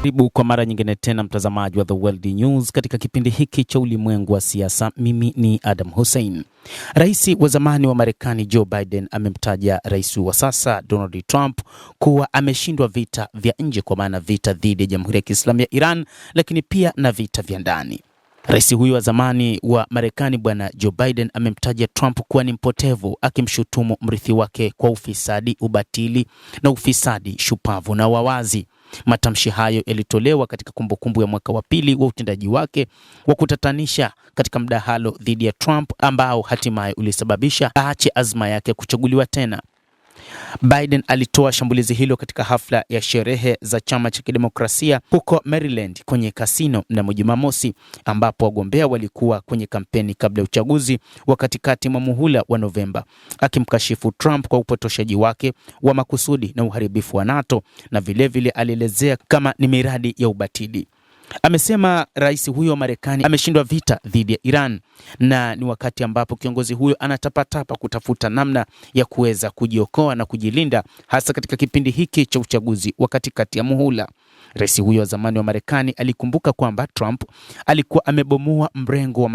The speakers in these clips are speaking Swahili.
Karibu kwa mara nyingine tena mtazamaji wa The World News katika kipindi hiki cha ulimwengu wa siasa. Mimi ni Adam Hussein. Rais wa zamani wa Marekani Joe Biden amemtaja rais wa sasa Donald Trump kuwa ameshindwa vita vya nje, kwa maana vita dhidi ya Jamhuri ya Kiislamu ya Iran, lakini pia na vita vya ndani. Rais huyu wa zamani wa Marekani bwana Joe Biden amemtaja Trump kuwa ni mpotevu, akimshutumu mrithi wake kwa ufisadi, ubatili na ufisadi shupavu na wawazi. Matamshi hayo yalitolewa katika kumbukumbu ya mwaka wa pili wa utendaji wake wa kutatanisha katika mdahalo dhidi ya Trump ambao hatimaye ulisababisha aache azma yake kuchaguliwa tena. Biden alitoa shambulizi hilo katika hafla ya sherehe za chama cha kidemokrasia huko Maryland kwenye kasino mnamo Jumamosi, ambapo wagombea walikuwa kwenye kampeni kabla ya uchaguzi wa katikati mwa muhula wa Novemba, akimkashifu Trump kwa upotoshaji wake wa makusudi na uharibifu wa NATO, na vilevile alielezea kama ni miradi ya ubatili. Amesema rais huyo wa Marekani ameshindwa vita dhidi ya Iran, na ni wakati ambapo kiongozi huyo anatapatapa kutafuta namna ya kuweza kujiokoa na kujilinda, hasa katika kipindi hiki cha uchaguzi wa katikati ya muhula. Rais huyo wa zamani wa Marekani alikumbuka kwamba Trump alikuwa amebomoa mrengo wa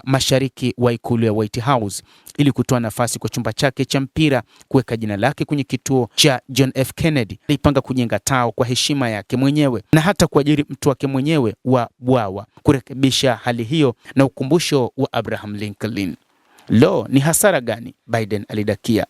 mashariki wa ikulu ya White House ili kutoa nafasi kwa chumba chake cha mpira kuweka jina lake kwenye kituo cha John F. Kennedy. Alipanga kujenga tao kwa heshima yake mwenyewe na hata kuajiri mtu wake mwenyewe wa bwawa kurekebisha hali hiyo na ukumbusho wa Abraham Lincoln. Ni hasara gani? Biden alidakia.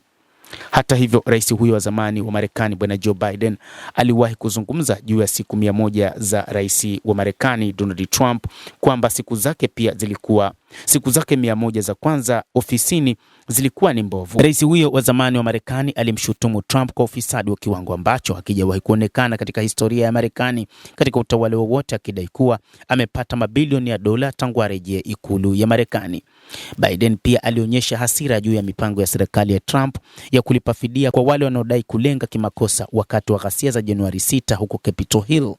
Hata hivyo, rais huyo wa zamani wa Marekani bwana Joe Biden aliwahi kuzungumza juu ya siku 100 za rais wa Marekani Donald Trump, kwamba siku zake 100 za kwanza ofisini zilikuwa ni mbovu. Rais huyo wa zamani wa Marekani alimshutumu Trump kwa ufisadi wa kiwango ambacho hakijawahi kuonekana katika historia ya Marekani katika utawala wowote, akidai kuwa amepata mabilioni ya dola tangu arejee ikulu ya Marekani. Biden pia alionyesha hasira juu ya mipango ya serikali ya Trump ya kulipa fidia kwa wale wanaodai kulenga kimakosa wakati wa ghasia za Januari 6 huko Capitol Hill.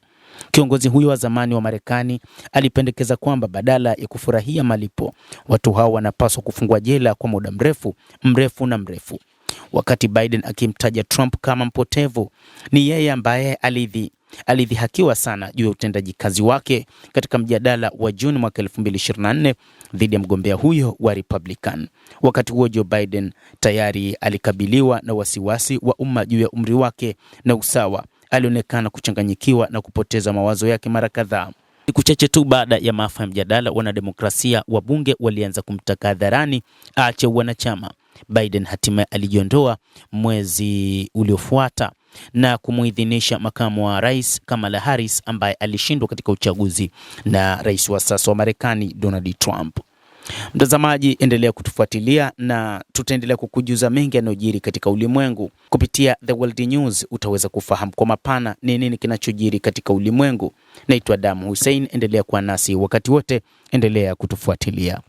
Kiongozi huyo wa zamani wa Marekani alipendekeza kwamba badala ya kufurahia malipo, watu hao wanapaswa kufungwa jela kwa muda mrefu. Wakati Biden akimtaja Trump kama mpotevu, ni yeye ambaye alidhihakiwa sana juu ya utendaji kazi wake katika mjadala wa Juni mwaka 2024 dhidi ya mgombea huyo wa Republican. Wakati huo Joe Biden tayari alikabiliwa na wasiwasi wa umma juu ya umri wake na usawa. Alionekana kuchanganyikiwa na kupoteza mawazo yake mara kadhaa. Siku chache tu baada ya maafa ya mjadala, wanademokrasia wa bunge walianza kumtaka hadharani aache wanachama. Biden hatimaye alijiondoa mwezi uliofuata na kumuidhinisha makamu wa rais Kamala Harris, ambaye alishindwa katika uchaguzi na rais wa sasa wa Marekani Donald Trump. Mtazamaji, endelea kutufuatilia na tutaendelea kukujuza mengi yanayojiri katika ulimwengu kupitia The World News. Utaweza kufahamu kwa mapana ni nini kinachojiri katika ulimwengu. Naitwa Adam Hussein, endelea kuwa nasi wakati wote, endelea kutufuatilia.